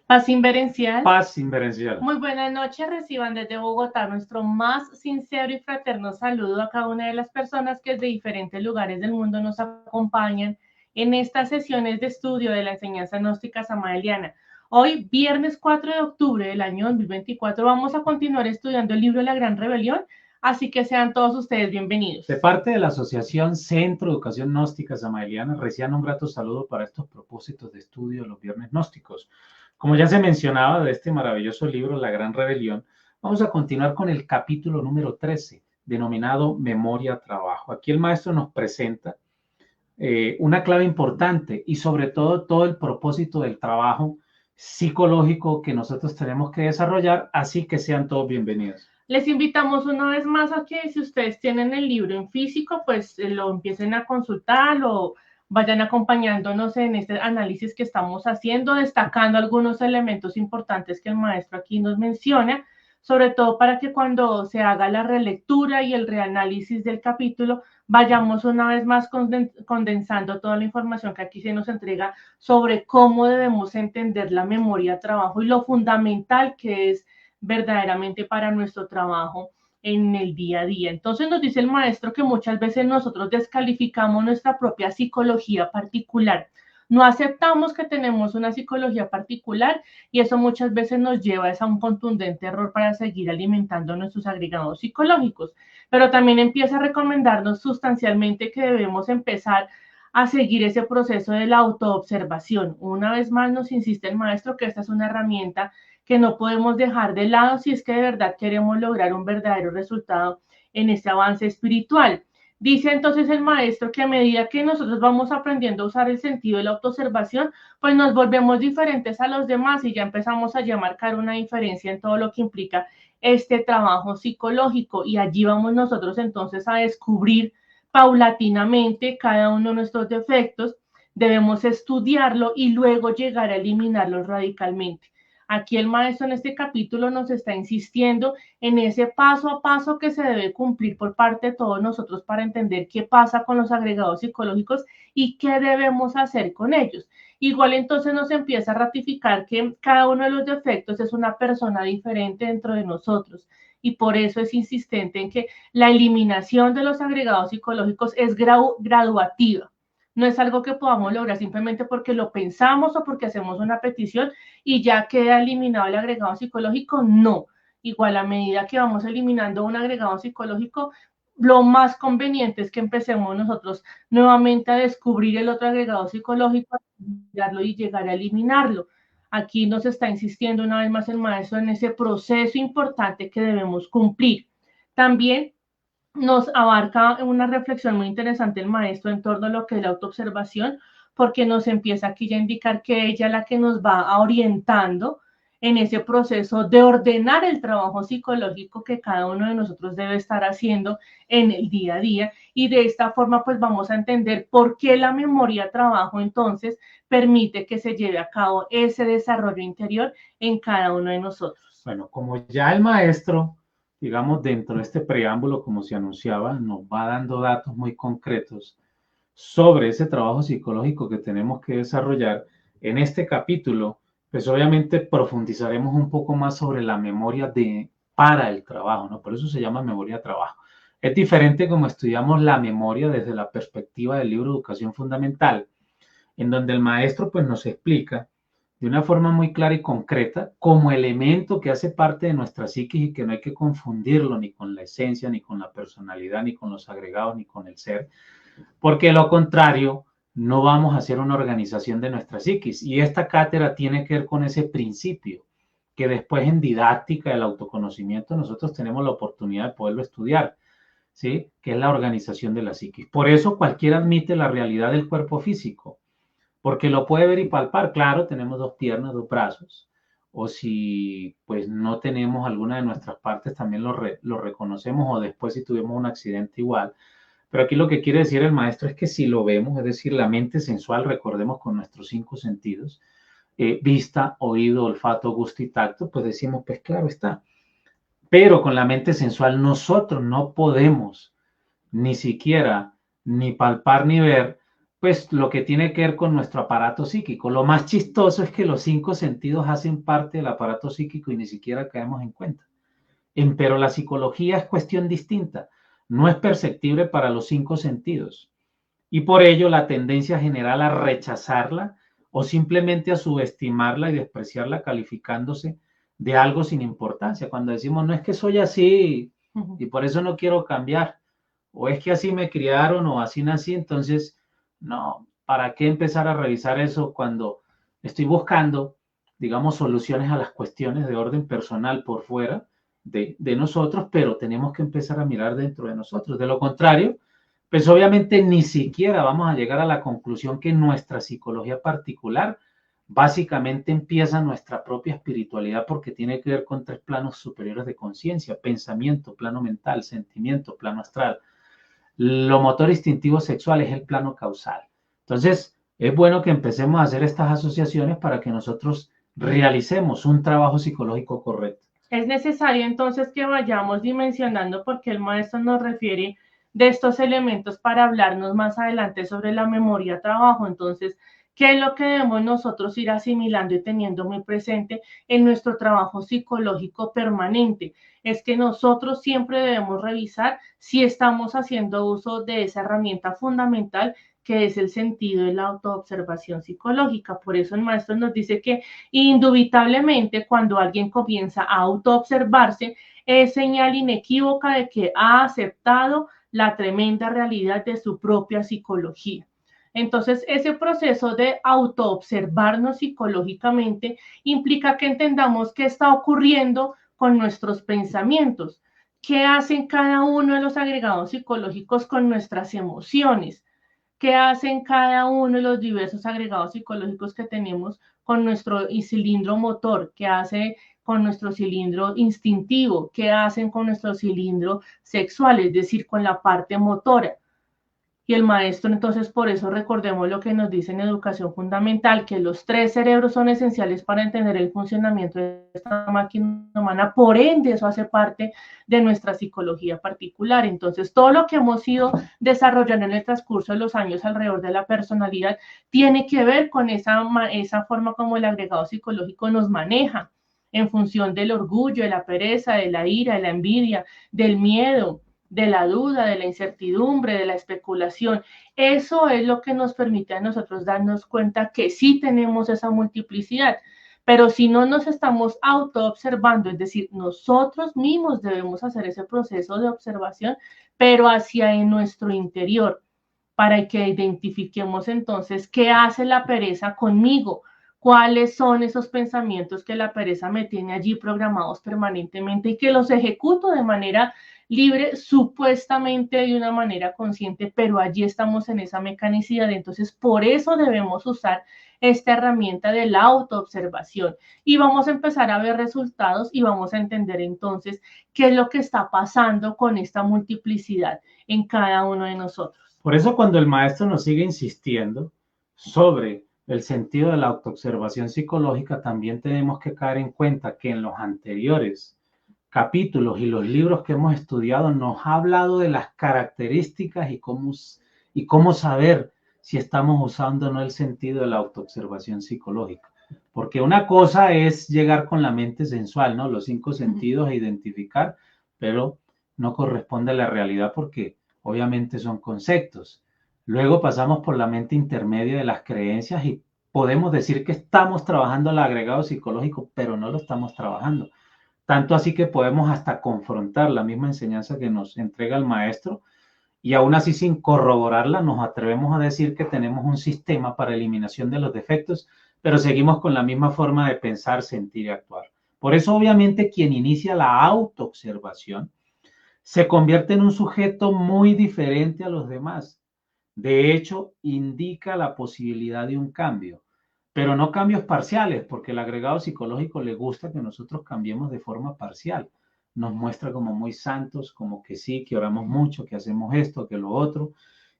Paz inverencial. Paz inverencial. Muy buenas noches, reciban desde Bogotá nuestro más sincero y fraterno saludo a cada una de las personas que desde diferentes lugares del mundo nos acompañan en estas sesiones de estudio de la enseñanza gnóstica samariana. Hoy, viernes 4 de octubre del año 2024, vamos a continuar estudiando el libro La Gran Rebelión, así que sean todos ustedes bienvenidos. De parte de la Asociación Centro de Educación Gnóstica Samariana, reciban un grato saludo para estos propósitos de estudio de los viernes gnósticos. Como ya se mencionaba de este maravilloso libro, La Gran Rebelión, vamos a continuar con el capítulo número 13, denominado Memoria Trabajo. Aquí el maestro nos presenta una clave importante y sobre todo el propósito del trabajo psicológico que nosotros tenemos que desarrollar, así que sean todos bienvenidos. Les invitamos una vez más a que si ustedes tienen el libro en físico, pues lo empiecen a consultar o vayan acompañándonos en este análisis que estamos haciendo, destacando algunos elementos importantes que el maestro aquí nos menciona, sobre todo para que cuando se haga la relectura y el reanálisis del capítulo, vayamos una vez más condensando toda la información que aquí se nos entrega sobre cómo debemos entender la memoria, trabajo y lo fundamental que es verdaderamente para nuestro trabajo en el día a día. Entonces nos dice el maestro que muchas veces nosotros descalificamos nuestra propia psicología particular. No aceptamos que tenemos una psicología particular y eso muchas veces nos lleva a un contundente error para seguir alimentando nuestros agregados psicológicos. Pero también empieza a recomendarnos sustancialmente que debemos empezar a seguir ese proceso de la autoobservación. Una vez más nos insiste el maestro que esta es una herramienta que no podemos dejar de lado si es que de verdad queremos lograr un verdadero resultado en este avance espiritual. Dice entonces el maestro que a medida que nosotros vamos aprendiendo a usar el sentido de la autoobservación, pues nos volvemos diferentes a los demás y ya empezamos a marcar una diferencia en todo lo que implica este trabajo psicológico y allí vamos nosotros entonces a descubrir paulatinamente cada uno de nuestros defectos, debemos estudiarlo y luego llegar a eliminarlos radicalmente. Aquí el maestro en este capítulo nos está insistiendo en ese paso a paso que se debe cumplir por parte de todos nosotros para entender qué pasa con los agregados psicológicos y qué debemos hacer con ellos. Igual entonces nos empieza a ratificar que cada uno de los defectos es una persona diferente dentro de nosotros y por eso es insistente en que la eliminación de los agregados psicológicos es graduativa. No es algo que podamos lograr simplemente porque lo pensamos o porque hacemos una petición y ya queda eliminado el agregado psicológico. No. Igual a medida que vamos eliminando un agregado psicológico, lo más conveniente es que empecemos nosotros nuevamente a descubrir el otro agregado psicológico, a y llegar a eliminarlo. Aquí nos está insistiendo una vez más el maestro en ese proceso importante que debemos cumplir. También nos abarca una reflexión muy interesante el maestro en torno a lo que es la autoobservación, porque nos empieza aquí ya a indicar que ella es la que nos va orientando en ese proceso de ordenar el trabajo psicológico que cada uno de nosotros debe estar haciendo en el día a día y de esta forma pues vamos a entender por qué la memoria trabajo entonces permite que se lleve a cabo ese desarrollo interior en cada uno de nosotros. Bueno, como ya el maestro, digamos, dentro de este preámbulo, como se anunciaba, nos va dando datos muy concretos sobre ese trabajo psicológico que tenemos que desarrollar en este capítulo, pues obviamente profundizaremos un poco más sobre la memoria para el trabajo, ¿no? Por eso se llama memoria de trabajo. Es diferente como estudiamos la memoria desde la perspectiva del libro Educación Fundamental, en donde el maestro pues nos explica de una forma muy clara y concreta como elemento que hace parte de nuestra psiquis y que no hay que confundirlo ni con la esencia, ni con la personalidad, ni con los agregados, ni con el ser, porque de lo contrario no vamos a hacer una organización de nuestra psiquis. Y esta cátedra tiene que ver con ese principio que después en didáctica del autoconocimiento nosotros tenemos la oportunidad de poderlo estudiar, ¿sí? Que es la organización de la psiquis. Por eso cualquiera admite la realidad del cuerpo físico, porque lo puede ver y palpar. Claro, tenemos dos piernas, dos brazos, o si pues no tenemos alguna de nuestras partes también lo reconocemos, o después si tuvimos un accidente igual. Pero aquí lo que quiere decir el maestro es que si lo vemos, es decir, la mente sensual, recordemos con nuestros 5 sentidos, vista, oído, olfato, gusto y tacto, pues decimos, pues claro está. Pero con la mente sensual nosotros no podemos ni siquiera ni palpar ni ver pues lo que tiene que ver con nuestro aparato psíquico. Lo más chistoso es que los 5 sentidos hacen parte del aparato psíquico y ni siquiera caemos en cuenta. Pero la psicología es cuestión distinta, no es perceptible para los 5 sentidos. Y por ello la tendencia general a rechazarla o simplemente a subestimarla y despreciarla calificándose de algo sin importancia. Cuando decimos, no es que soy así y por eso no quiero cambiar, o es que así me criaron o así nací, entonces, no, ¿para qué empezar a revisar eso cuando estoy buscando, digamos, soluciones a las cuestiones de orden personal por fuera de nosotros, pero tenemos que empezar a mirar dentro de nosotros? De lo contrario, pues obviamente ni siquiera vamos a llegar a la conclusión que nuestra psicología particular básicamente empieza nuestra propia espiritualidad, porque tiene que ver con 3 planos superiores de conciencia: pensamiento, plano mental; sentimiento, plano astral. Lo motor instintivo sexual es el plano causal. Entonces, es bueno que empecemos a hacer estas asociaciones para que nosotros realicemos un trabajo psicológico correcto. Es necesario entonces que vayamos dimensionando, porque el maestro nos refiere de estos elementos para hablarnos más adelante sobre la memoria trabajo. Entonces, ¿qué es lo que debemos nosotros ir asimilando y teniendo muy presente en nuestro trabajo psicológico permanente? Es que nosotros siempre debemos revisar si estamos haciendo uso de esa herramienta fundamental que es el sentido de la autoobservación psicológica. Por eso el maestro nos dice que indubitablemente cuando alguien comienza a autoobservarse, es señal inequívoca de que ha aceptado la tremenda realidad de su propia psicología. Entonces, ese proceso de autoobservarnos psicológicamente implica que entendamos qué está ocurriendo con nuestros pensamientos, qué hacen cada uno de los agregados psicológicos con nuestras emociones, qué hacen cada uno de los diversos agregados psicológicos que tenemos con nuestro cilindro motor, qué hace con nuestro cilindro instintivo, qué hacen con nuestro cilindro sexual, es decir, con la parte motora. Y el maestro, entonces, por eso recordemos lo que nos dice en educación fundamental, que los 3 cerebros son esenciales para entender el funcionamiento de esta máquina humana. Por ende, eso hace parte de nuestra psicología particular. Entonces, todo lo que hemos ido desarrollando en el transcurso de los años alrededor de la personalidad tiene que ver con esa forma como el agregado psicológico nos maneja en función del orgullo, de la pereza, de la ira, de la envidia, del miedo, de la duda, de la incertidumbre, de la especulación. Eso es lo que nos permite a nosotros darnos cuenta que sí tenemos esa multiplicidad. Pero si no nos estamos autoobservando, es decir, nosotros mismos debemos hacer ese proceso de observación, pero hacia en nuestro interior, para que identifiquemos entonces qué hace la pereza conmigo, cuáles son esos pensamientos que la pereza me tiene allí programados permanentemente y que los ejecuto de manera libre, supuestamente de una manera consciente, pero allí estamos en esa mecanicidad. Entonces, por eso debemos usar esta herramienta de la autoobservación y vamos a empezar a ver resultados y vamos a entender entonces qué es lo que está pasando con esta multiplicidad en cada uno de nosotros. Por eso, cuando el maestro nos sigue insistiendo sobre el sentido de la autoobservación psicológica, también tenemos que caer en cuenta que en los anteriores capítulos y los libros que hemos estudiado nos ha hablado de las características y cómo saber si estamos usando o no el sentido de la autoobservación psicológica. Porque una cosa es llegar con la mente sensual, ¿no? Los 5 sentidos a identificar, pero no corresponde a la realidad porque obviamente son conceptos. Luego pasamos por la mente intermedia de las creencias y podemos decir que estamos trabajando el agregado psicológico, pero no lo estamos trabajando. Tanto así que podemos hasta confrontar la misma enseñanza que nos entrega el maestro y aún así sin corroborarla nos atrevemos a decir que tenemos un sistema para eliminación de los defectos, pero seguimos con la misma forma de pensar, sentir y actuar. Por eso obviamente quien inicia la autoobservación se convierte en un sujeto muy diferente a los demás. De hecho, indica la posibilidad de un cambio, pero no cambios parciales, porque el agregado psicológico le gusta que nosotros cambiemos de forma parcial. Nos muestra como muy santos, como que sí, que oramos mucho, que hacemos esto, que lo otro,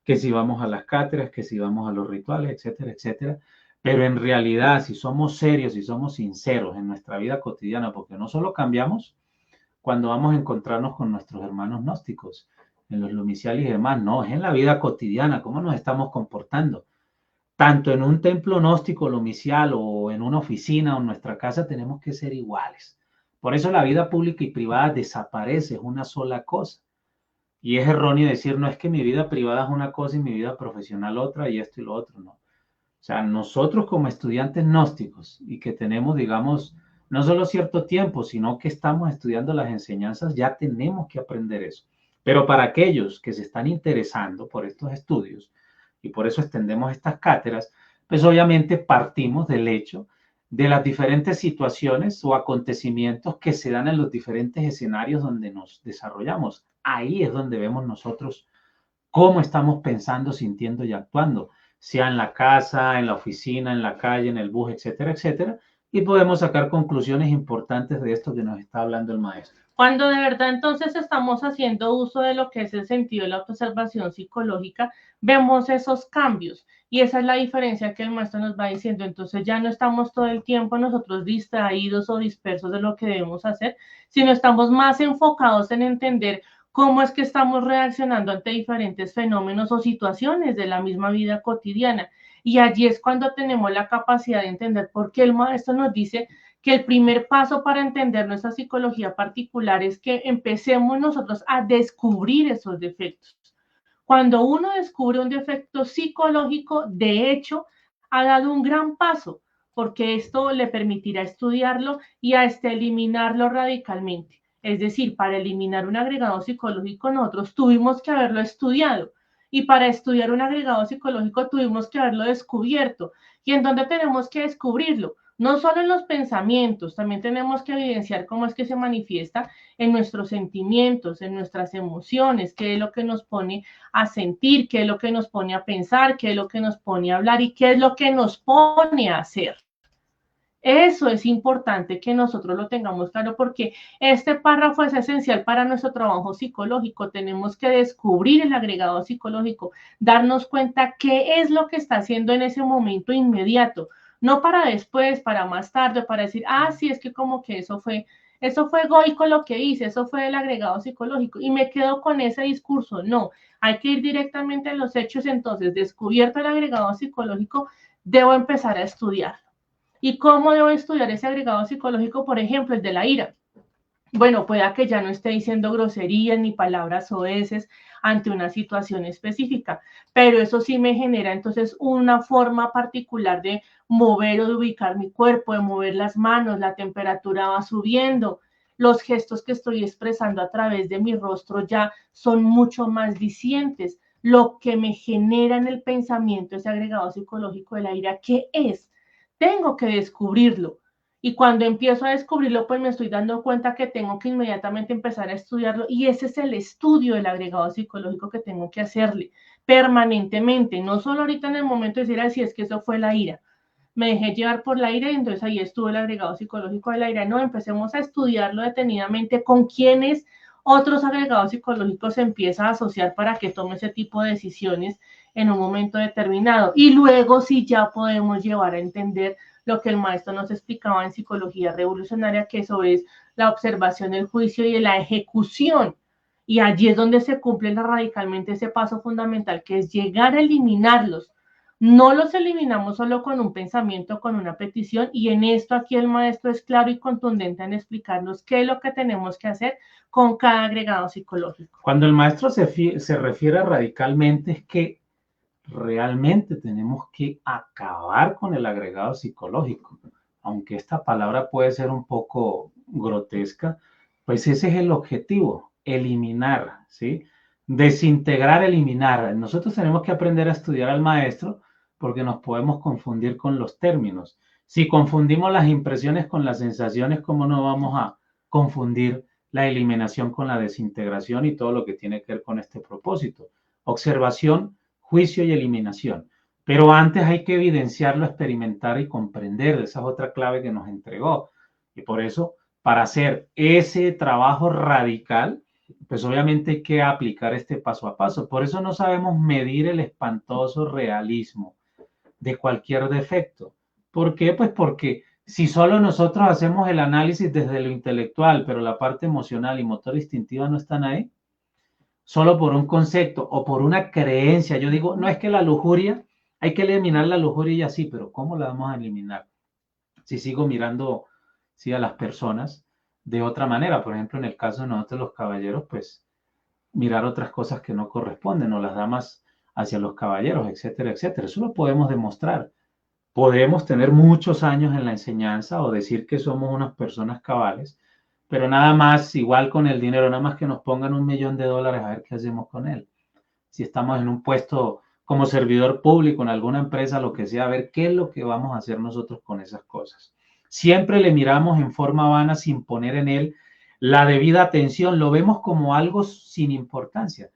que si vamos a las cátedras, que si vamos a los rituales, etcétera, etcétera. Pero en realidad, si somos serios, si somos sinceros en nuestra vida cotidiana, porque no solo cambiamos cuando vamos a encontrarnos con nuestros hermanos gnósticos, en los lumiciales y demás, no, es en la vida cotidiana, cómo nos estamos comportando. tanto en un templo gnóstico lomicial o en una oficina o en nuestra casa, tenemos que ser iguales. Por eso la vida pública y privada desaparece, es una sola cosa. Y es erróneo decir, no es que mi vida privada es una cosa y mi vida profesional otra y esto y lo otro, no. O sea, nosotros como estudiantes gnósticos y que tenemos, digamos, no solo cierto tiempo, sino que estamos estudiando las enseñanzas, ya tenemos que aprender eso. Pero para aquellos que se están interesando por estos estudios, y por eso extendemos estas cátedras, pues obviamente partimos del hecho de las diferentes situaciones o acontecimientos que se dan en los diferentes escenarios donde nos desarrollamos. Ahí es donde vemos nosotros cómo estamos pensando, sintiendo y actuando, sea en la casa, en la oficina, en la calle, en el bus, etcétera, etcétera, y podemos sacar conclusiones importantes de esto que nos está hablando el maestro. Cuando de verdad entonces estamos haciendo uso de lo que es el sentido de la autoobservación psicológica, vemos esos cambios y esa es la diferencia que el maestro nos va diciendo. Entonces ya no estamos todo el tiempo nosotros distraídos o dispersos de lo que debemos hacer, sino estamos más enfocados en entender cómo es que estamos reaccionando ante diferentes fenómenos o situaciones de la misma vida cotidiana. Y allí es cuando tenemos la capacidad de entender por qué el maestro nos dice que el primer paso para entender nuestra psicología particular es que empecemos nosotros a descubrir esos defectos. Cuando uno descubre un defecto psicológico, de hecho, ha dado un gran paso, porque esto le permitirá estudiarlo y hasta eliminarlo radicalmente. Es decir, para eliminar un agregado psicológico nosotros tuvimos que haberlo estudiado y para estudiar un agregado psicológico tuvimos que haberlo descubierto. ¿Y en dónde tenemos que descubrirlo? No solo en los pensamientos, también tenemos que evidenciar cómo es que se manifiesta en nuestros sentimientos, en nuestras emociones, qué es lo que nos pone a sentir, qué es lo que nos pone a pensar, qué es lo que nos pone a hablar y qué es lo que nos pone a hacer. Eso es importante que nosotros lo tengamos claro porque este párrafo es esencial para nuestro trabajo psicológico. Tenemos que descubrir el agregado psicológico, darnos cuenta qué es lo que está haciendo en ese momento inmediato, no para después, para más tarde, para decir, ah, sí, es que como que eso fue egoico lo que hice, eso fue el agregado psicológico y me quedo con ese discurso. No, hay que ir directamente a los hechos. Entonces, descubierto el agregado psicológico, debo empezar a estudiar. ¿Y cómo debo estudiar ese agregado psicológico? Por ejemplo, el de la ira. Bueno, pueda que ya no esté diciendo groserías ni palabras soeces ante una situación específica, pero eso sí me genera entonces una forma particular de mover o de ubicar mi cuerpo, de mover las manos, la temperatura va subiendo, los gestos que estoy expresando a través de mi rostro ya son mucho más dicientes. Lo que me genera en el pensamiento ese agregado psicológico de la ira, ¿qué es? Tengo que descubrirlo. Y cuando empiezo a descubrirlo, pues me estoy dando cuenta que tengo que inmediatamente empezar a estudiarlo. Y ese es el estudio del agregado psicológico que tengo que hacerle permanentemente. No solo ahorita en el momento de decir, así es que eso fue la ira. Me dejé llevar por la ira y entonces ahí estuvo el agregado psicológico de la ira. No, empecemos a estudiarlo detenidamente con quiénes otros agregados psicológicos se empieza a asociar para que tome ese tipo de decisiones en un momento determinado. Y luego sí ya podemos llevar a entender lo que el maestro nos explicaba en psicología revolucionaria, que eso es la observación, el juicio y la ejecución. Y allí es donde se cumple radicalmente ese paso fundamental, que es llegar a eliminarlos. No los eliminamos solo con un pensamiento, con una petición, y en esto aquí el maestro es claro y contundente en explicarnos qué es lo que tenemos que hacer con cada agregado psicológico. Cuando el maestro se refiere radicalmente es que realmente tenemos que acabar con el agregado psicológico. Aunque esta palabra puede ser un poco grotesca, pues ese es el objetivo, eliminar, ¿sí? Desintegrar, eliminar. Nosotros tenemos que aprender a estudiar al maestro porque nos podemos confundir con los términos. Si confundimos las impresiones con las sensaciones, ¿cómo no vamos a confundir la eliminación con la desintegración y todo lo que tiene que ver con este propósito? Observación, juicio y eliminación. Pero antes hay que evidenciarlo, experimentar y comprender. Esa es otra clave que nos entregó. Y por eso, para hacer ese trabajo radical, pues obviamente hay que aplicar este paso a paso. Por eso no sabemos medir el espantoso realismo de cualquier defecto. ¿Por qué? Pues porque si solo nosotros hacemos el análisis desde lo intelectual, pero la parte emocional y motor instintiva no están ahí, solo por un concepto o por una creencia. Yo digo, no es que la lujuria hay que eliminar la lujuria y así, pero ¿cómo la vamos a eliminar? Si sigo mirando, sí, a las personas de otra manera, por ejemplo, en el caso de nosotros los caballeros, pues mirar otras cosas que no corresponden, o las damas hacia los caballeros, etcétera, etcétera. Eso lo podemos demostrar. Podemos tener muchos años en la enseñanza o decir que somos unas personas cabales, pero nada más, igual con el dinero, nada más que nos pongan $1.000.000 a ver qué hacemos con él. Si estamos en un puesto como servidor público en alguna empresa, lo que sea, a ver qué es lo que vamos a hacer nosotros con esas cosas. Siempre le miramos en forma vana sin poner en él la debida atención, lo vemos como algo sin importancia.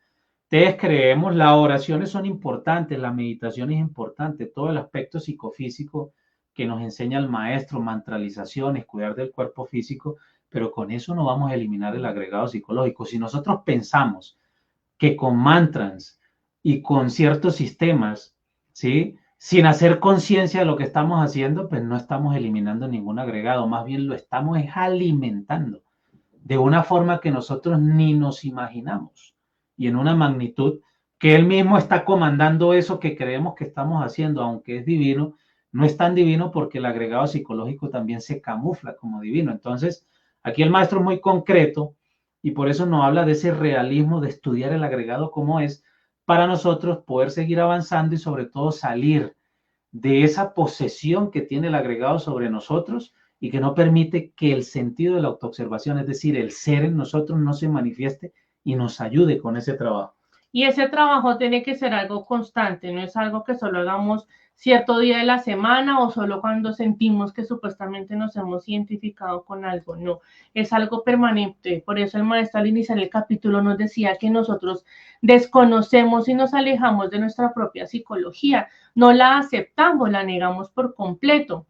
Entonces creemos, las oraciones son importantes, la meditación es importante, todo el aspecto psicofísico que nos enseña el maestro, mantralizaciones, cuidar del cuerpo físico, pero con eso no vamos a eliminar el agregado psicológico. Si nosotros pensamos que con mantras y con ciertos sistemas, ¿sí? Sin hacer conciencia de lo que estamos haciendo, pues no estamos eliminando ningún agregado, más bien lo estamos alimentando de una forma que nosotros ni nos imaginamos y en una magnitud que él mismo está comandando eso que creemos que estamos haciendo, aunque es divino, no es tan divino porque el agregado psicológico también se camufla como divino. Entonces, aquí el maestro es muy concreto y por eso nos habla de ese realismo de estudiar el agregado como es para nosotros poder seguir avanzando y sobre todo salir de esa posesión que tiene el agregado sobre nosotros y que no permite que el sentido de la autoobservación, es decir, el ser en nosotros, no se manifieste y nos ayude con ese trabajo. Y ese trabajo tiene que ser algo constante, no es algo que solo hagamos cierto día de la semana o solo cuando sentimos que supuestamente nos hemos identificado con algo, no, es algo permanente. Por eso el maestro al iniciar el capítulo nos decía que nosotros desconocemos y nos alejamos de nuestra propia psicología, no la aceptamos, la negamos por completo.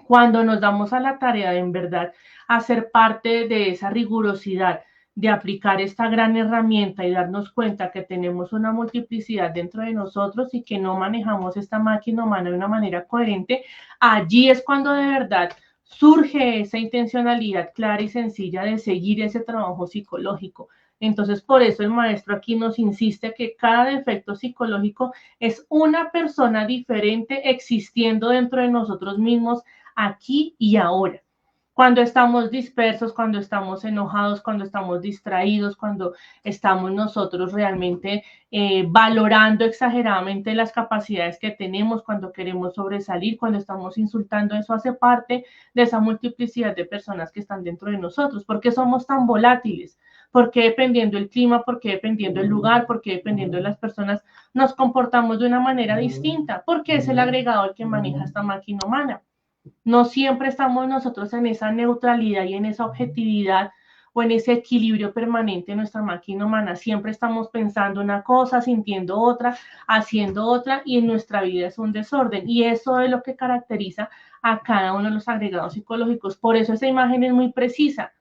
Cuando nos damos a la tarea de en verdad hacer parte de esa rigurosidad, de aplicar esta gran herramienta y darnos cuenta que tenemos una multiplicidad dentro de nosotros y que no manejamos esta máquina humana de una manera coherente, allí es cuando de verdad surge esa intencionalidad clara y sencilla de seguir ese trabajo psicológico. Entonces, por eso el maestro aquí nos insiste que cada defecto psicológico es una persona diferente existiendo dentro de nosotros mismos aquí y ahora. Cuando estamos dispersos, cuando estamos enojados, cuando estamos distraídos, cuando estamos nosotros realmente valorando exageradamente las capacidades que tenemos, cuando queremos sobresalir, cuando estamos insultando, eso hace parte de esa multiplicidad de personas que están dentro de nosotros. ¿Por qué somos tan volátiles? ¿Por qué dependiendo el clima? ¿Por qué dependiendo el lugar? ¿Por qué dependiendo de las personas nos comportamos de una manera distinta? Porque es el agregado el que maneja esta máquina humana. No siempre estamos nosotros en esa neutralidad y en esa objetividad o en ese equilibrio permanente en nuestra máquina humana. Siempre estamos pensando una cosa, sintiendo otra, haciendo otra y en nuestra vida es un desorden. Y eso es lo que caracteriza a cada uno de los agregados psicológicos. Por eso esa imagen es muy precisa.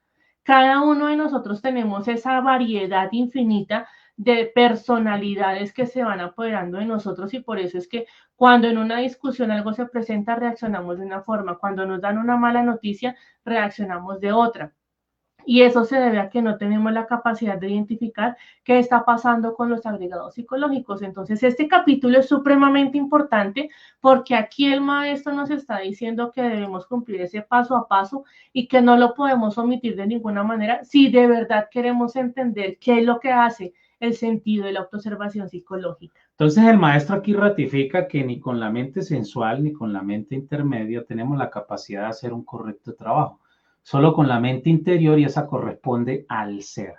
Cada uno de nosotros tenemos esa variedad infinita de personalidades que se van apoderando de nosotros y por eso es que cuando en una discusión algo se presenta, reaccionamos de una forma, cuando nos dan una mala noticia, reaccionamos de otra. Y eso se debe a que no tenemos la capacidad de identificar qué está pasando con los agregados psicológicos. Entonces, este capítulo es supremamente importante porque aquí el maestro nos está diciendo que debemos cumplir ese paso a paso y que no lo podemos omitir de ninguna manera si de verdad queremos entender qué es lo que hace el sentido de la autoobservación psicológica. Entonces el maestro aquí ratifica que ni con la mente sensual ni con la mente intermedia tenemos la capacidad de hacer un correcto trabajo, solo con la mente interior y esa corresponde al ser.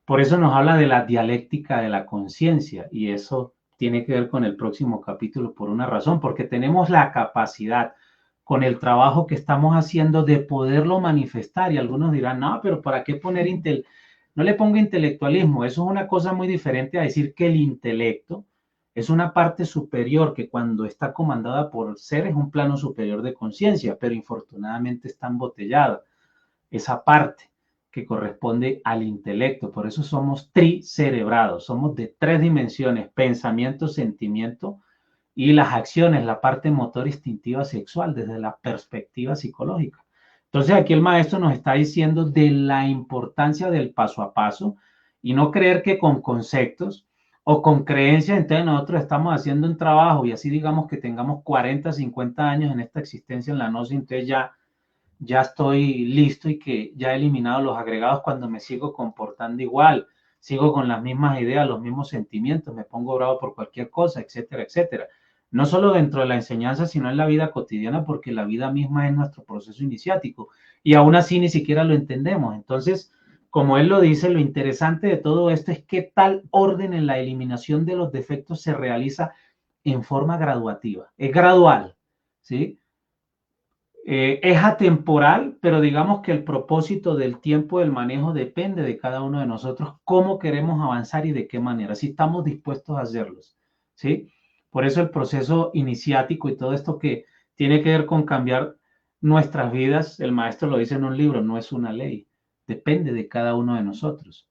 Por eso nos habla de la dialéctica de la conciencia y eso tiene que ver con el próximo capítulo por una razón, porque tenemos la capacidad con el trabajo que estamos haciendo de poderlo manifestar y algunos dirán, no, pero ¿para qué poner no le pongo intelectualismo? Eso es una cosa muy diferente a decir que el intelecto es una parte superior que cuando está comandada por ser es un plano superior de conciencia, pero infortunadamente está embotellada esa parte que corresponde al intelecto. Por eso somos tricerebrados, somos de 3 dimensiones, pensamiento, sentimiento y las acciones, la parte motor instintiva sexual desde la perspectiva psicológica. Entonces aquí el maestro nos está diciendo de la importancia del paso a paso y no creer que con conceptos o con creencias. Entonces nosotros estamos haciendo un trabajo y así digamos que tengamos 40, 50 años en esta existencia en la gnosis, entonces ya estoy listo y que ya he eliminado los agregados cuando me sigo comportando igual, sigo con las mismas ideas, los mismos sentimientos, me pongo bravo por cualquier cosa, etcétera, etcétera. No solo dentro de la enseñanza, sino en la vida cotidiana, porque la vida misma es nuestro proceso iniciático y aún así ni siquiera lo entendemos. Entonces, como él lo dice, lo interesante de todo esto es que tal orden en la eliminación de los defectos se realiza en forma graduativa, es gradual, ¿sí? Es atemporal, pero digamos que el propósito del tiempo del manejo depende de cada uno de nosotros, cómo queremos avanzar y de qué manera, si estamos dispuestos a hacerlos, ¿sí? Por eso el proceso iniciático y todo esto que tiene que ver con cambiar nuestras vidas, el maestro lo dice en un libro, no es una ley, depende de cada uno de nosotros.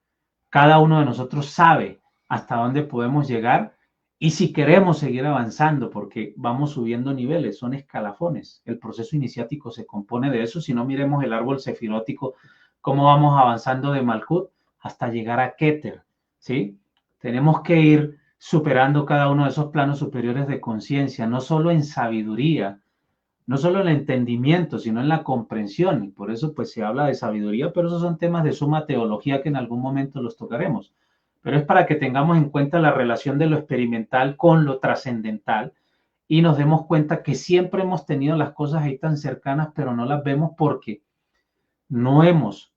Cada uno de nosotros sabe hasta dónde podemos llegar y si queremos seguir avanzando, porque vamos subiendo niveles, son escalafones. El proceso iniciático se compone de eso. Si no, miremos el árbol sefirótico, cómo vamos avanzando de Malkut hasta llegar a Keter, ¿sí? Tenemos que ir superando cada uno de esos planos superiores de conciencia, no solo en sabiduría, no solo en el entendimiento, sino en la comprensión. Y por eso pues se habla de sabiduría, pero esos son temas de suma teología que en algún momento los tocaremos. Pero es para que tengamos en cuenta la relación de lo experimental con lo trascendental y nos demos cuenta que siempre hemos tenido las cosas ahí tan cercanas, pero no las vemos porque no hemos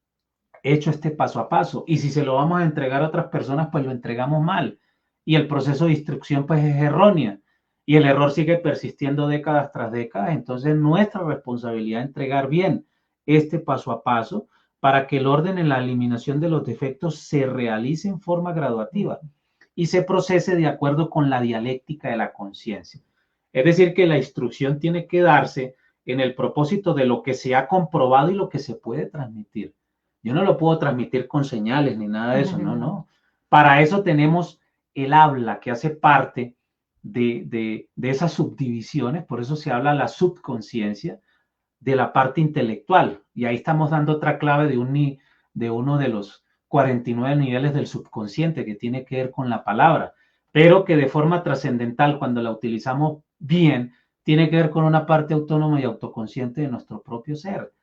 hecho este paso a paso. Y si se lo vamos a entregar a otras personas, pues lo entregamos mal. Y el proceso de instrucción pues es errónea. Y el error sigue persistiendo décadas tras décadas. Entonces nuestra responsabilidad es entregar bien este paso a paso para que el orden en la eliminación de los defectos se realice en forma graduativa y se procese de acuerdo con la dialéctica de la conciencia. Es decir, que la instrucción tiene que darse en el propósito de lo que se ha comprobado y lo que se puede transmitir. Yo no lo puedo transmitir con señales ni nada de eso, no, no. Para eso tenemos el habla, que hace parte de esas subdivisiones, por eso se habla la subconsciencia de la parte intelectual. Y ahí estamos dando otra clave de uno de los 49 niveles del subconsciente que tiene que ver con la palabra, pero que de forma trascendental, cuando la utilizamos bien, tiene que ver con una parte autónoma y autoconsciente de nuestro propio ser,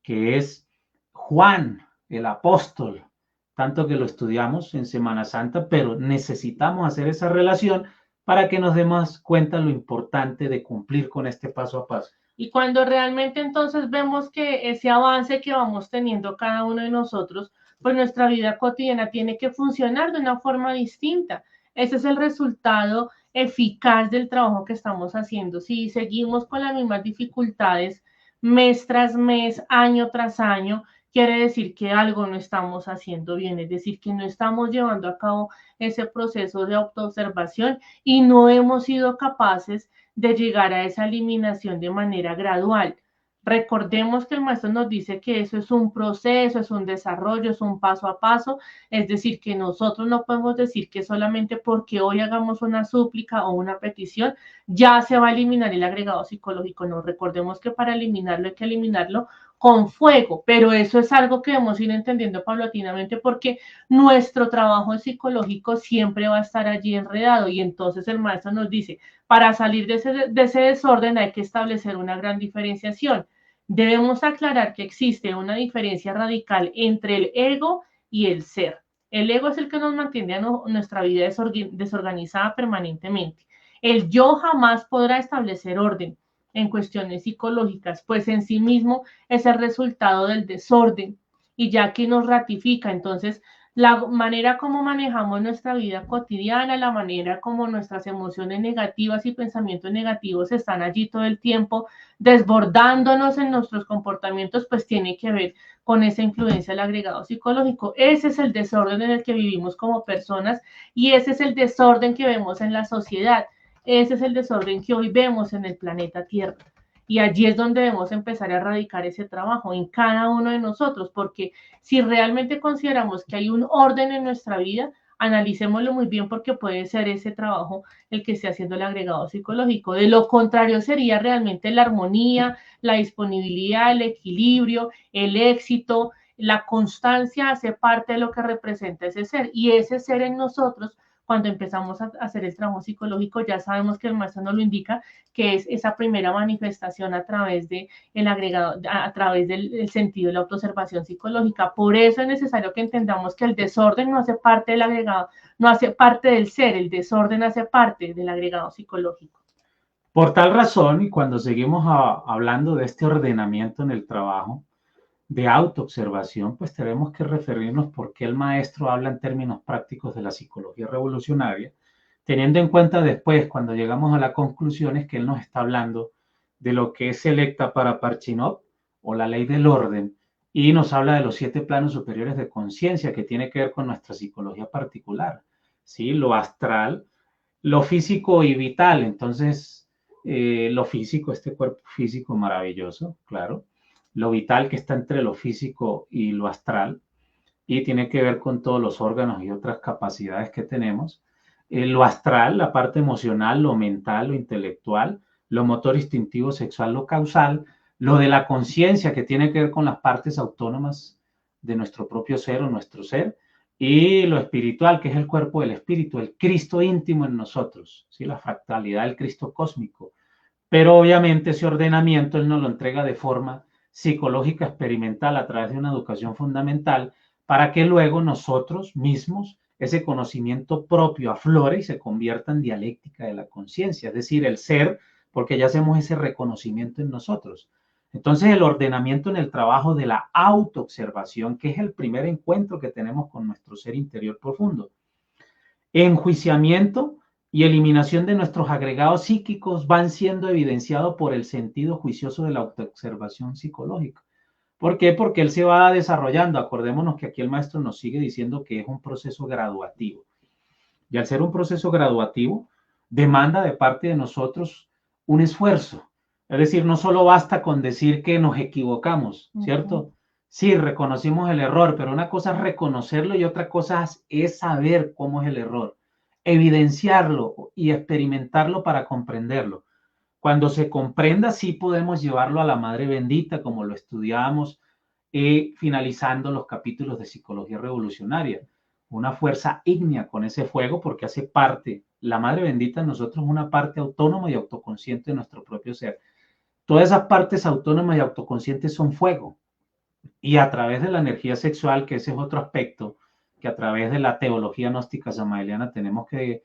que es Juan, el apóstol, tanto que lo estudiamos en Semana Santa, pero necesitamos hacer esa relación para que nos demos cuenta lo importante de cumplir con este paso a paso. Y cuando realmente entonces vemos que ese avance que vamos teniendo cada uno de nosotros, pues nuestra vida cotidiana tiene que funcionar de una forma distinta. Ese es el resultado eficaz del trabajo que estamos haciendo. Si seguimos con las mismas dificultades mes tras mes, año tras año, quiere decir que algo no estamos haciendo bien, es decir, que no estamos llevando a cabo ese proceso de autoobservación y no hemos sido capaces de llegar a esa eliminación de manera gradual. Recordemos que el maestro nos dice que eso es un proceso, es un desarrollo, es un paso a paso, es decir, que nosotros no podemos decir que solamente porque hoy hagamos una súplica o una petición ya se va a eliminar el agregado psicológico. No, recordemos que para eliminarlo hay que eliminarlo con fuego, pero eso es algo que debemos ir entendiendo paulatinamente porque nuestro trabajo psicológico siempre va a estar allí enredado y entonces el maestro nos dice, para salir de ese desorden hay que establecer una gran diferenciación. Debemos aclarar que existe una diferencia radical entre el ego y el ser. El ego es el que nos mantiene a nuestra vida desorganizada permanentemente. El yo jamás podrá establecer orden en cuestiones psicológicas, pues en sí mismo es el resultado del desorden y ya que nos ratifica. Entonces, la manera como manejamos nuestra vida cotidiana, la manera como nuestras emociones negativas y pensamientos negativos están allí todo el tiempo desbordándonos en nuestros comportamientos, pues tiene que ver con esa influencia del agregado psicológico. Ese es el desorden en el que vivimos como personas y ese es el desorden que vemos en la sociedad. Ese es el desorden que hoy vemos en el planeta Tierra. Y allí es donde debemos empezar a erradicar ese trabajo en cada uno de nosotros, porque si realmente consideramos que hay un orden en nuestra vida, analicémoslo muy bien porque puede ser ese trabajo el que esté haciendo el agregado psicológico. De lo contrario sería realmente la armonía, la disponibilidad, el equilibrio, el éxito, la constancia hace parte de lo que representa ese ser y ese ser en nosotros cuando empezamos a hacer el trabajo psicológico, ya sabemos que el maestro nos lo indica, que es esa primera manifestación a través de el agregado, a través del sentido de la autoobservación psicológica. Por eso es necesario que entendamos que el desorden no hace parte del agregado, no hace parte del ser, el desorden hace parte del agregado psicológico. Por tal razón, y cuando seguimos hablando de este ordenamiento en el trabajo, de autoobservación, pues tenemos que referirnos por qué el maestro habla en términos prácticos de la psicología revolucionaria, teniendo en cuenta después, cuando llegamos a la conclusión, es que él nos está hablando de lo que es selecta para Parchinov o la ley del orden, y nos habla de los 7 planos superiores de conciencia que tiene que ver con nuestra psicología particular, ¿sí? Lo astral, lo físico y vital. Entonces, lo físico, este cuerpo físico maravilloso, claro, lo vital que está entre lo físico y lo astral, y tiene que ver con todos los órganos y otras capacidades que tenemos. Lo astral, la parte emocional, lo mental, lo intelectual, lo motor, instintivo, sexual, lo causal, lo de la conciencia que tiene que ver con las partes autónomas de nuestro propio ser o nuestro ser, y lo espiritual, que es el cuerpo del espíritu, el Cristo íntimo en nosotros, ¿sí? La fractalidad del Cristo cósmico. Pero obviamente ese ordenamiento él nos lo entrega de forma psicológica experimental a través de una educación fundamental para que luego nosotros mismos ese conocimiento propio aflore y se convierta en dialéctica de la conciencia, es decir, el ser, porque ya hacemos ese reconocimiento en nosotros. Entonces el ordenamiento en el trabajo de la autoobservación, que es el primer encuentro que tenemos con nuestro ser interior profundo. Enjuiciamiento y eliminación de nuestros agregados psíquicos van siendo evidenciados por el sentido juicioso de la autoobservación psicológica. ¿Por qué? Porque él se va desarrollando. Acordémonos que aquí el maestro nos sigue diciendo que es un proceso graduativo. Y al ser un proceso graduativo, demanda de parte de nosotros un esfuerzo. Es decir, no solo basta con decir que nos equivocamos, ¿cierto? Sí, reconocimos el error, pero una cosa es reconocerlo y otra cosa es saber cómo es el error, evidenciarlo y experimentarlo para comprenderlo. Cuando se comprenda, sí podemos llevarlo a la Madre Bendita, como lo estudiamos, finalizando los capítulos de Psicología Revolucionaria. Una fuerza ígnea con ese fuego, porque hace parte, la Madre Bendita en nosotros, una parte autónoma y autoconsciente de nuestro propio ser. Todas esas partes autónomas y autoconscientes son fuego. Y a través de la energía sexual, que ese es otro aspecto que a través de la teología gnóstica samaeliana tenemos que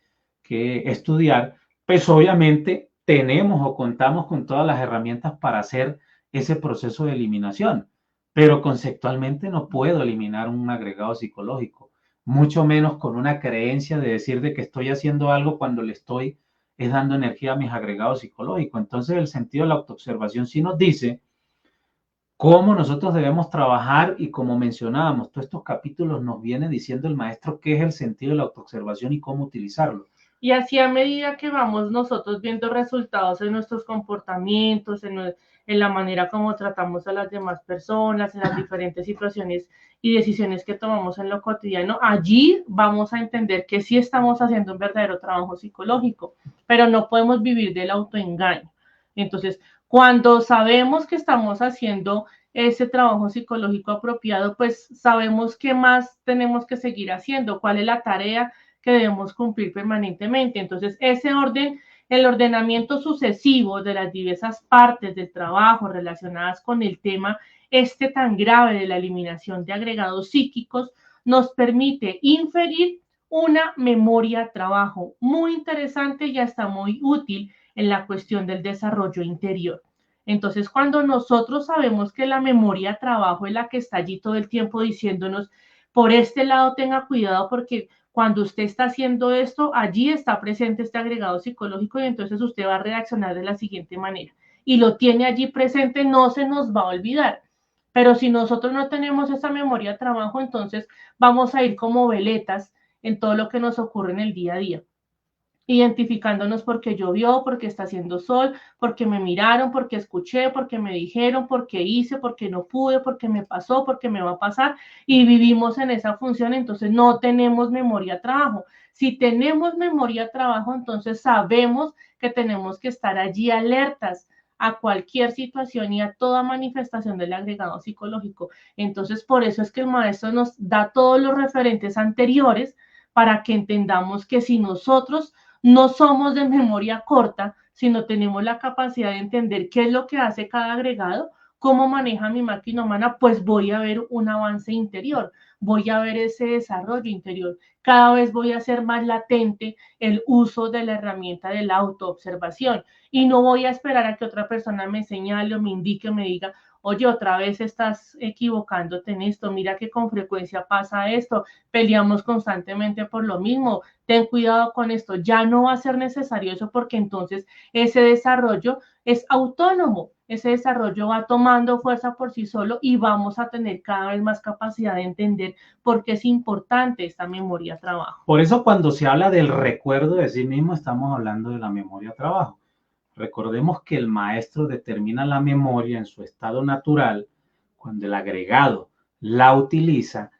estudiar, pues obviamente tenemos o contamos con todas las herramientas para hacer ese proceso de eliminación, pero conceptualmente no puedo eliminar un agregado psicológico, mucho menos con una creencia de decir de que estoy haciendo algo cuando le estoy dando energía a mis agregados psicológicos. Entonces el sentido de la autoobservación sí nos dice cómo nosotros debemos trabajar, y como mencionábamos, todos estos capítulos nos viene diciendo el maestro qué es el sentido de la autoobservación y cómo utilizarlo. Y así a medida que vamos nosotros viendo resultados en nuestros comportamientos, en la manera como tratamos a las demás personas, en las diferentes situaciones y decisiones que tomamos en lo cotidiano, allí vamos a entender que sí estamos haciendo un verdadero trabajo psicológico, pero no podemos vivir del autoengaño. Entonces, cuando sabemos que estamos haciendo ese trabajo psicológico apropiado, pues sabemos qué más tenemos que seguir haciendo, cuál es la tarea que debemos cumplir permanentemente. Entonces, ese orden, el ordenamiento sucesivo de las diversas partes del trabajo relacionadas con el tema tan grave de la eliminación de agregados psíquicos, nos permite inferir una memoria trabajo muy interesante y hasta muy útil en la cuestión del desarrollo interior. Entonces, cuando nosotros sabemos que la memoria trabajo es la que está allí todo el tiempo diciéndonos, por este lado tenga cuidado porque cuando usted está haciendo esto, allí está presente este agregado psicológico y entonces usted va a reaccionar de la siguiente manera. Y lo tiene allí presente, no se nos va a olvidar. Pero si nosotros no tenemos esa memoria de trabajo, entonces vamos a ir como veletas en todo lo que nos ocurre en el día a día, identificándonos porque llovió, porque está haciendo sol, porque me miraron, porque escuché, porque me dijeron, porque hice, porque no pude, porque me pasó, porque me va a pasar, y vivimos en esa función. Entonces no tenemos memoria trabajo. Si tenemos memoria trabajo, entonces sabemos que tenemos que estar allí alertas a cualquier situación y a toda manifestación del agregado psicológico. Entonces, por eso es que el maestro nos da todos los referentes anteriores para que entendamos que si nosotros no somos de memoria corta, sino tenemos la capacidad de entender qué es lo que hace cada agregado, cómo maneja mi máquina humana, pues voy a ver un avance interior, voy a ver ese desarrollo interior. Cada vez voy a hacer más latente el uso de la herramienta de la autoobservación y no voy a esperar a que otra persona me señale o me indique o me diga, oye, otra vez estás equivocándote en esto, mira que con frecuencia pasa esto, peleamos constantemente por lo mismo, ten cuidado con esto, ya no va a ser necesario eso porque entonces ese desarrollo es autónomo, ese desarrollo va tomando fuerza por sí solo y vamos a tener cada vez más capacidad de entender por qué es importante esta memoria trabajo. Por eso cuando se habla del recuerdo de sí mismo, estamos hablando de la memoria trabajo. Recordemos que el maestro determina la memoria en su estado natural cuando el agregado la utiliza,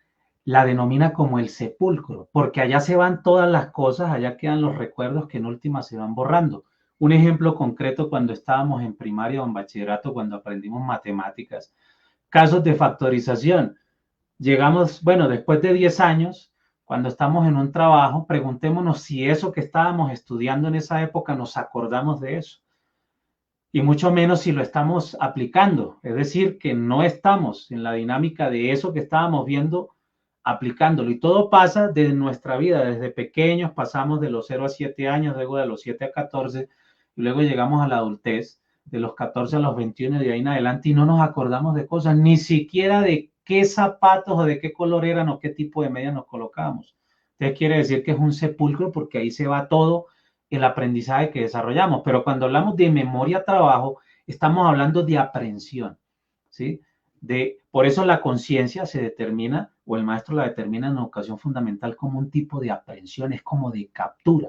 la denomina como el sepulcro, porque allá se van todas las cosas, allá quedan los recuerdos que en última se van borrando. Un ejemplo concreto cuando estábamos en primaria o en bachillerato, cuando aprendimos matemáticas, casos de factorización. Llegamos, bueno, después de 10 años, cuando estamos en un trabajo, preguntémonos si eso que estábamos estudiando en esa época nos acordamos de eso. Y mucho menos si lo estamos aplicando. Es decir, que no estamos en la dinámica de eso que estábamos viendo aplicándolo. Y todo pasa de nuestra vida. Desde pequeños pasamos de los 0 a 7 años, luego de los 7 a 14, y luego llegamos a la adultez, de los 14 a los 21 y de ahí en adelante, y no nos acordamos de cosas, ni siquiera de qué zapatos o de qué color eran o qué tipo de medias nos colocábamos. Entonces quiere decir que es un sepulcro porque ahí se va todo el aprendizaje que desarrollamos. Pero cuando hablamos de memoria trabajo, estamos hablando de aprehensión, ¿sí? Por eso la conciencia se determina, o el maestro la determina en educación fundamental como un tipo de aprehensión, es como de captura.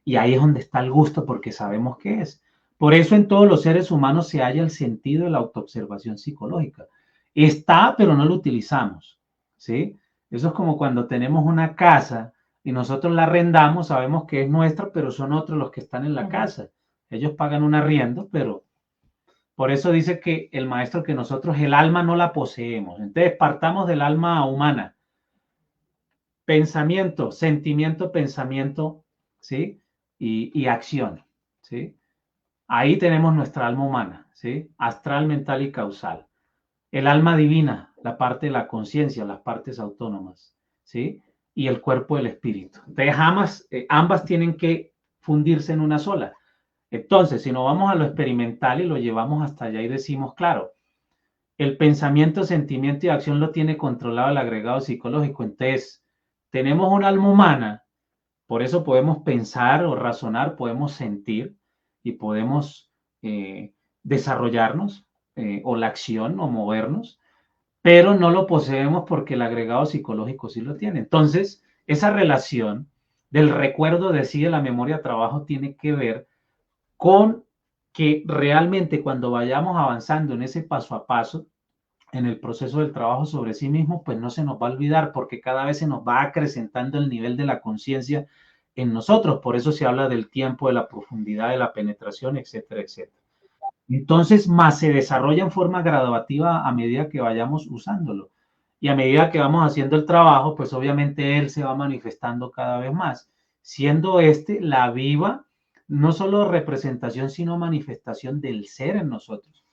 Y ahí es donde está el gusto porque sabemos qué es. Por eso en todos los seres humanos se halla el sentido de la autoobservación psicológica. Está, pero no lo utilizamos, ¿sí? Eso es como cuando tenemos una casa y nosotros la arrendamos, sabemos que es nuestra, pero son otros los que están en la casa. Ellos pagan un arriendo, pero por eso dice que el maestro que nosotros el alma no la poseemos. Entonces partamos del alma humana. Pensamiento, sentimiento, pensamiento, ¿sí? Y acción, ¿sí? Ahí tenemos nuestra alma humana, ¿sí? Astral, mental y causal. El alma divina, la parte de la conciencia, las partes autónomas, ¿sí? Y el cuerpo del espíritu. Entonces, ambas tienen que fundirse en una sola. Entonces, si nos vamos a lo experimental y lo llevamos hasta allá y decimos, claro, el pensamiento, sentimiento y acción lo tiene controlado el agregado psicológico. Entonces, tenemos un alma humana, por eso podemos pensar o razonar, podemos sentir y podemos desarrollarnos o la acción o movernos, pero no lo poseemos porque el agregado psicológico sí lo tiene. Entonces, esa relación del recuerdo de sí de la memoria trabajo tiene que ver con que realmente cuando vayamos avanzando en ese paso a paso, en el proceso del trabajo sobre sí mismo, pues no se nos va a olvidar porque cada vez se nos va acrecentando el nivel de la conciencia en nosotros. Por eso se habla del tiempo, de la profundidad, de la penetración, etcétera, etcétera. Entonces, más se desarrolla en forma graduativa a medida que vayamos usándolo. Y a medida que vamos haciendo el trabajo, pues obviamente él se va manifestando cada vez más, siendo la viva, no solo representación, sino manifestación del ser en nosotros.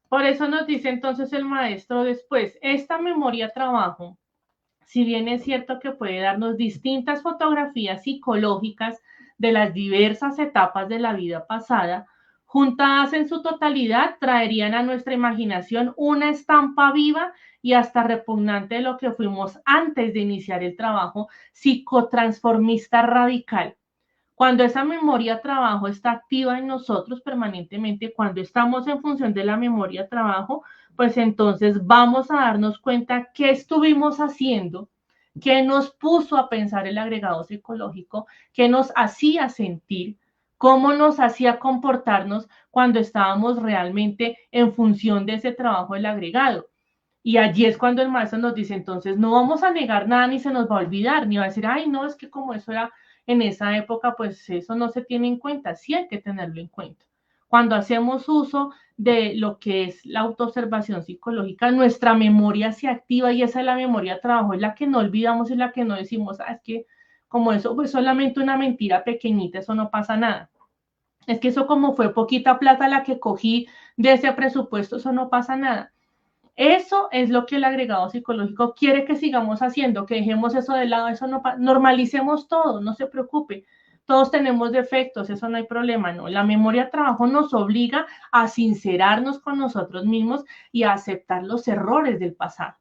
Por eso nos dice entonces el maestro después, esta memoria trabajo, si bien es cierto que puede darnos distintas fotografías psicológicas de las diversas etapas de la vida pasada, juntadas en su totalidad traerían a nuestra imaginación una estampa viva y hasta repugnante de lo que fuimos antes de iniciar el trabajo psicotransformista radical. Cuando esa memoria trabajo está activa en nosotros permanentemente, cuando estamos en función de la memoria trabajo, pues entonces vamos a darnos cuenta qué estuvimos haciendo, qué nos puso a pensar el agregado psicológico, qué nos hacía sentir, cómo nos hacía comportarnos cuando estábamos realmente en función de ese trabajo del agregado. Y allí es cuando el maestro nos dice, entonces no vamos a negar nada ni se nos va a olvidar, ni va a decir, ay, no, es que como eso era en esa época, pues eso no se tiene en cuenta, sí hay que tenerlo en cuenta. Cuando hacemos uso de lo que es la autoobservación psicológica, nuestra memoria se activa y esa es la memoria de trabajo, es la que no olvidamos y la que no decimos, ah, es que como eso pues solamente una mentira pequeñita, eso no pasa nada. Es que eso como fue poquita plata la que cogí de ese presupuesto, eso no pasa nada. Eso es lo que el agregado psicológico quiere que sigamos haciendo, que dejemos eso de lado, eso no normalicemos todo, no se preocupe. Todos tenemos defectos, eso no hay problema, no. La memoria de trabajo nos obliga a sincerarnos con nosotros mismos y a aceptar los errores del pasado.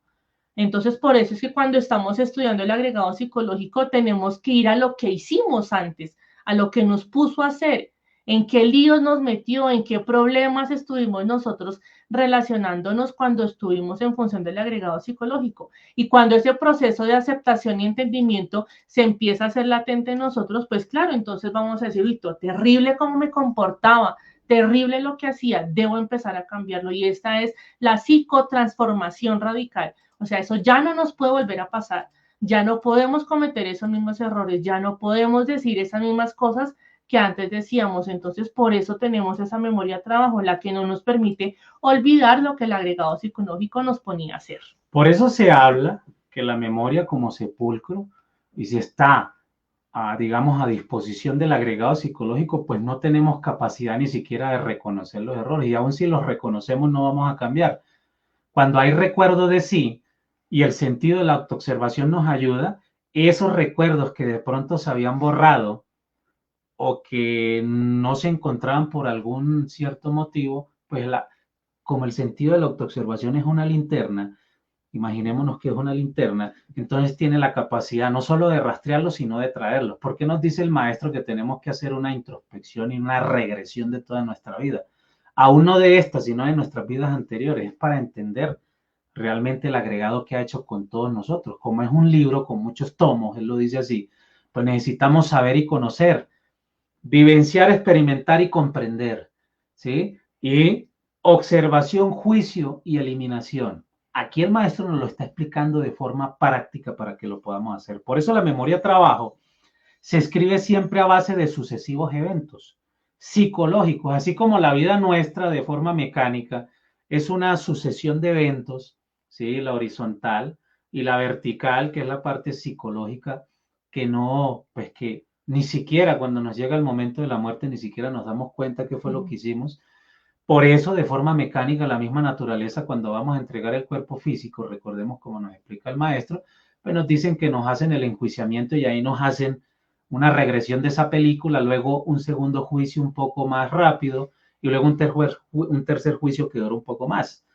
Entonces, por eso es que cuando estamos estudiando el agregado psicológico, tenemos que ir a lo que hicimos antes, a lo que nos puso a hacer, en qué líos nos metió, en qué problemas estuvimos nosotros relacionándonos cuando estuvimos en función del agregado psicológico. Y cuando ese proceso de aceptación y entendimiento se empieza a hacer latente en nosotros, pues claro, entonces vamos a decir, Víctor, terrible cómo me comportaba, terrible lo que hacía, debo empezar a cambiarlo. Y esta es la psicotransformación radical. O sea, eso ya no nos puede volver a pasar. Ya no podemos cometer esos mismos errores, ya no podemos decir esas mismas cosas que antes decíamos. Entonces, por eso tenemos esa memoria de trabajo, la que no nos permite olvidar lo que el agregado psicológico nos ponía a hacer. Por eso se habla que la memoria como sepulcro, y si está, digamos, a disposición del agregado psicológico, pues no tenemos capacidad ni siquiera de reconocer los errores. Y aun si los reconocemos, no vamos a cambiar. Cuando hay recuerdo de sí y el sentido de la autoobservación nos ayuda, esos recuerdos que de pronto se habían borrado o que no se encontraban por algún cierto motivo, pues como el sentido de la autoobservación es una linterna, imaginémonos que es una linterna, entonces tiene la capacidad no solo de rastrearlos, sino de traerlos. ¿Por qué nos dice el maestro que tenemos que hacer una introspección y una regresión de toda nuestra vida? Aún no de esta, sino de nuestras vidas anteriores, es para entender realmente el agregado que ha hecho con todos nosotros. Como es un libro con muchos tomos, él lo dice así, pues necesitamos saber y conocer, vivenciar, experimentar y comprender, ¿sí? Y observación, juicio y eliminación. Aquí el maestro nos lo está explicando de forma práctica para que lo podamos hacer. Por eso la memoria trabajo se escribe siempre a base de sucesivos eventos psicológicos, así como la vida nuestra de forma mecánica es una sucesión de eventos, ¿sí? La horizontal y la vertical, que es la parte psicológica, que no, pues que ni siquiera cuando nos llega el momento de la muerte, ni siquiera nos damos cuenta qué fue lo que hicimos. Por eso, de forma mecánica, la misma naturaleza, cuando vamos a entregar el cuerpo físico, recordemos como nos explica el maestro, pues nos dicen que nos hacen el enjuiciamiento y ahí nos hacen una regresión de esa película, luego un segundo juicio un poco más rápido y luego un tercer juicio que dura un poco más.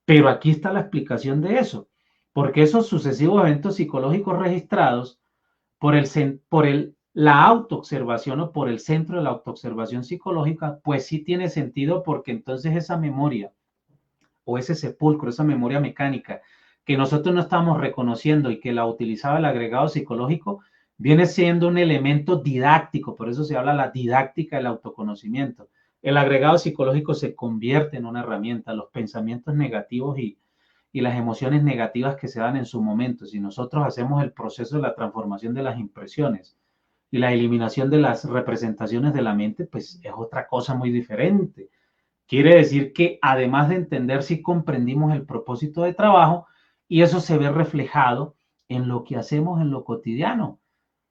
Pero aquí está la explicación de eso, porque esos sucesivos eventos psicológicos registrados por la autoobservación o por el centro de la autoobservación psicológica, pues sí tiene sentido porque entonces esa memoria o ese sepulcro, esa memoria mecánica que nosotros no estamos reconociendo y que la utilizaba el agregado psicológico, viene siendo un elemento didáctico, por eso se habla de la didáctica del autoconocimiento. El agregado psicológico se convierte en una herramienta, los pensamientos negativos y las emociones negativas que se dan en su momento. Si nosotros hacemos el proceso de la transformación de las impresiones y la eliminación de las representaciones de la mente, pues es otra cosa muy diferente. Quiere decir que además de entender, sí comprendimos el propósito de trabajo y eso se ve reflejado en lo que hacemos en lo cotidiano.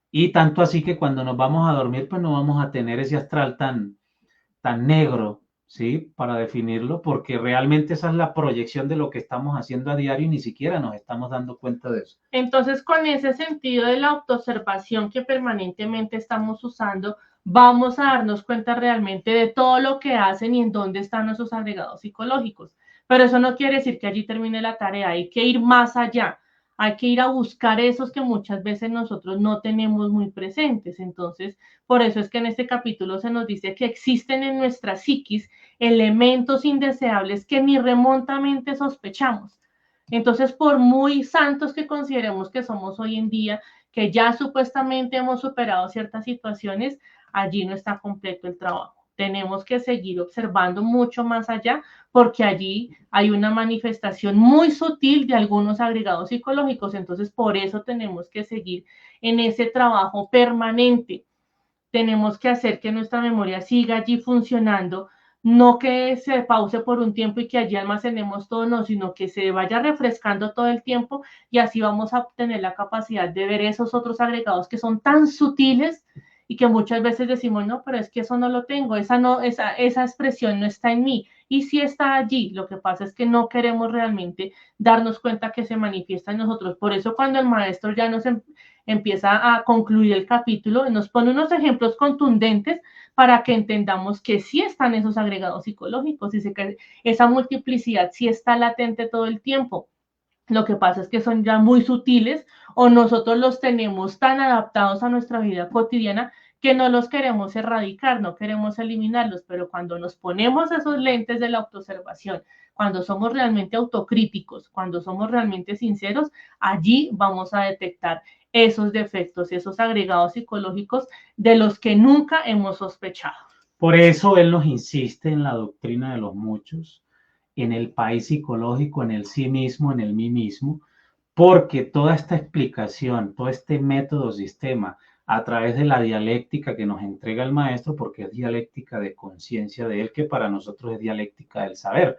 Y tanto así que cuando nos vamos a dormir, pues no vamos a tener ese astral tan negro, ¿sí? Para definirlo, porque realmente esa es la proyección de lo que estamos haciendo a diario y ni siquiera nos estamos dando cuenta de eso. Entonces, con ese sentido de la autoobservación que permanentemente estamos usando, vamos a darnos cuenta realmente de todo lo que hacen y en dónde están nuestros agregados psicológicos. Pero eso no quiere decir que allí termine la tarea, hay que ir más allá, hay que ir a buscar esos que muchas veces nosotros no tenemos muy presentes. Entonces, por eso es que en este capítulo se nos dice que existen en nuestra psiquis elementos indeseables que ni remotamente sospechamos. Entonces, por muy santos que consideremos que somos hoy en día, que ya supuestamente hemos superado ciertas situaciones, allí no está completo el trabajo. Tenemos que seguir observando mucho más allá, porque allí hay una manifestación muy sutil de algunos agregados psicológicos. Entonces, por eso tenemos que seguir en ese trabajo permanente. Tenemos que hacer que nuestra memoria siga allí funcionando no que se pause por un tiempo y que allí almacenemos todo, no, sino que se vaya refrescando todo el tiempo y así vamos a obtener la capacidad de ver esos otros agregados que son tan sutiles y que muchas veces decimos, no, pero es que eso no lo tengo, esa expresión no está en mí. Y sí está allí, lo que pasa es que no queremos realmente darnos cuenta que se manifiesta en nosotros. Por eso cuando el maestro ya nos empieza a concluir el capítulo, nos pone unos ejemplos contundentes para que entendamos que sí están esos agregados psicológicos y que esa multiplicidad sí está latente todo el tiempo. Lo que pasa es que son ya muy sutiles o nosotros los tenemos tan adaptados a nuestra vida cotidiana que no los queremos erradicar, no queremos eliminarlos, pero cuando nos ponemos esos lentes de la autoobservación, cuando somos realmente autocríticos, cuando somos realmente sinceros, allí vamos a detectar esos defectos, esos agregados psicológicos de los que nunca hemos sospechado. Por eso él nos insiste en la doctrina de los muchos, en el país psicológico, en el sí mismo, en el mí mismo, porque toda esta explicación, todo este método sistema, a través de la dialéctica que nos entrega el maestro, porque es dialéctica de conciencia de él, que para nosotros es dialéctica del saber,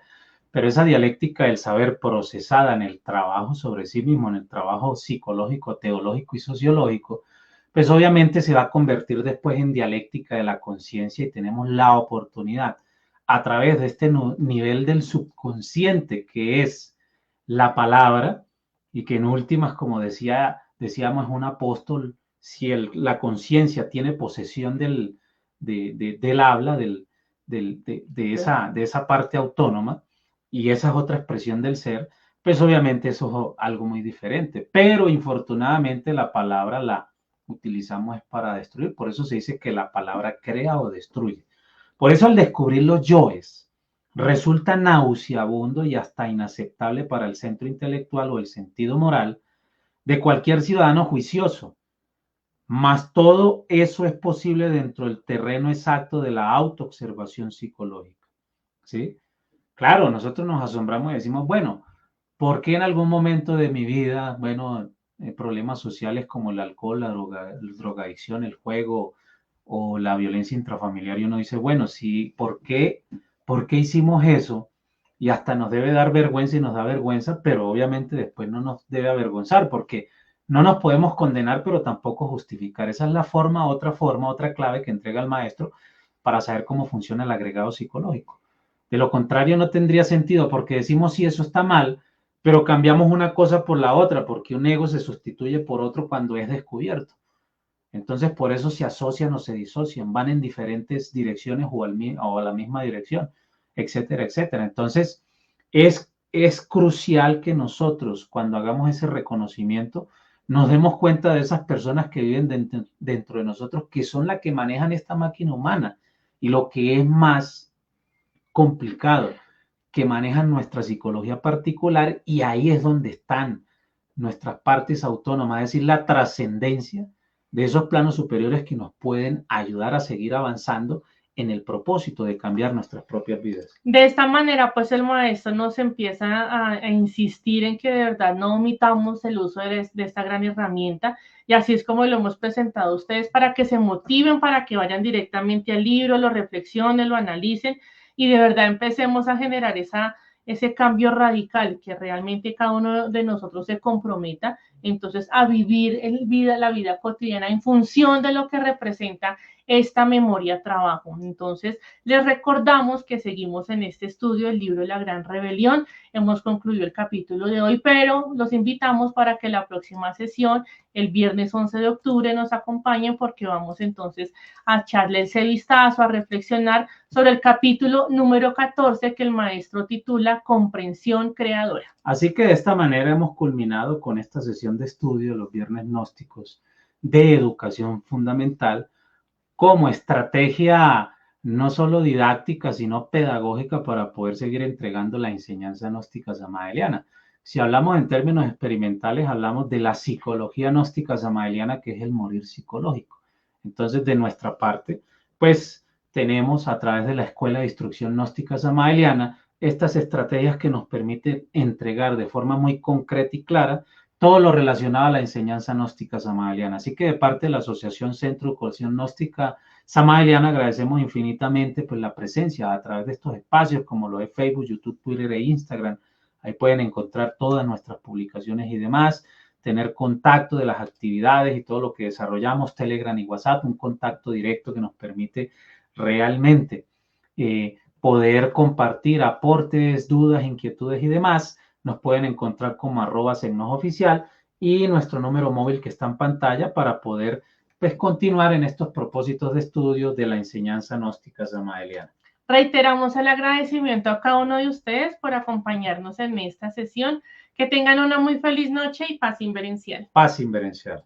pero esa dialéctica del saber procesada en el trabajo sobre sí mismo, en el trabajo psicológico, teológico y sociológico, pues obviamente se va a convertir después en dialéctica de la conciencia y tenemos la oportunidad a través de este nivel del subconsciente que es la palabra y que en últimas, como decíamos, es un apóstol, si la conciencia tiene posesión del habla, de esa parte autónoma, y esa es otra expresión del ser, pues obviamente eso es algo muy diferente. Pero infortunadamente la palabra la utilizamos es para destruir. Por eso se dice que la palabra crea o destruye. Por eso al descubrir los yoes resulta nauseabundo y hasta inaceptable para el centro intelectual o el sentido moral de cualquier ciudadano juicioso. Mas todo eso es posible dentro del terreno exacto de la autoobservación psicológica. ¿Sí? Claro, nosotros nos asombramos y decimos, bueno, ¿por qué en algún momento de mi vida, bueno, problemas sociales como el alcohol, la drogadicción, el juego o la violencia intrafamiliar, y uno dice, bueno, sí, ¿por qué hicimos eso? Y hasta nos debe dar vergüenza y nos da vergüenza, pero obviamente después no nos debe avergonzar porque no nos podemos condenar, pero tampoco justificar. Esa es la forma, otra clave que entrega el maestro para saber cómo funciona el agregado psicológico. De lo contrario, no tendría sentido porque decimos si eso está mal, pero cambiamos una cosa por la otra, porque un ego se sustituye por otro cuando es descubierto. Entonces, por eso se asocian o se disocian, van en diferentes direcciones o a la misma dirección, etcétera, etcétera. Entonces, es crucial que nosotros, cuando hagamos ese reconocimiento, nos demos cuenta de esas personas que viven dentro de nosotros, que son las que manejan esta máquina humana. Y lo que es más complicado, que manejan nuestra psicología particular, y ahí es donde están nuestras partes autónomas, es decir, la trascendencia de esos planos superiores que nos pueden ayudar a seguir avanzando en el propósito de cambiar nuestras propias vidas. De esta manera, pues el maestro nos empieza a insistir en que de verdad no omitamos el uso de esta gran herramienta, y así es como lo hemos presentado a ustedes para que se motiven, para que vayan directamente al libro, lo reflexionen, lo analicen y de verdad empecemos a generar ese cambio radical, que realmente cada uno de nosotros se comprometa entonces a vivir la vida cotidiana en función de lo que representa esta memoria trabajo. Entonces, les recordamos que seguimos en este estudio del libro La Gran Rebelión. Hemos concluido el capítulo de hoy, pero los invitamos para que la próxima sesión, el viernes 11 de octubre, nos acompañen porque vamos entonces a echarle ese vistazo, a reflexionar sobre el capítulo número 14 que el maestro titula Comprensión Creadora. Así que de esta manera hemos culminado con esta sesión de estudio de los viernes gnósticos de educación fundamental como estrategia no solo didáctica, sino pedagógica para poder seguir entregando la enseñanza gnóstica samaeliana. Si hablamos en términos experimentales, hablamos de la psicología gnóstica samaeliana, que es el morir psicológico. Entonces, de nuestra parte, pues tenemos a través de la Escuela de Instrucción Gnóstica Samaeliana estas estrategias que nos permiten entregar de forma muy concreta y clara todo lo relacionado a la enseñanza gnóstica samaeliana. Así que de parte de la Asociación Centro de Educación Gnóstica Samaeliana agradecemos infinitamente pues, la presencia a través de estos espacios como lo es Facebook, YouTube, Twitter e Instagram. Ahí pueden encontrar todas nuestras publicaciones y demás, tener contacto de las actividades y todo lo que desarrollamos, Telegram y WhatsApp, un contacto directo que nos permite realmente poder compartir aportes, dudas, inquietudes y demás. Nos pueden encontrar como @segnosoficial y nuestro número móvil que está en pantalla para poder pues, continuar en estos propósitos de estudio de la enseñanza gnóstica samaeliana. Reiteramos el agradecimiento a cada uno de ustedes por acompañarnos en esta sesión. Que tengan una muy feliz noche y paz inverencial. Paz inverencial.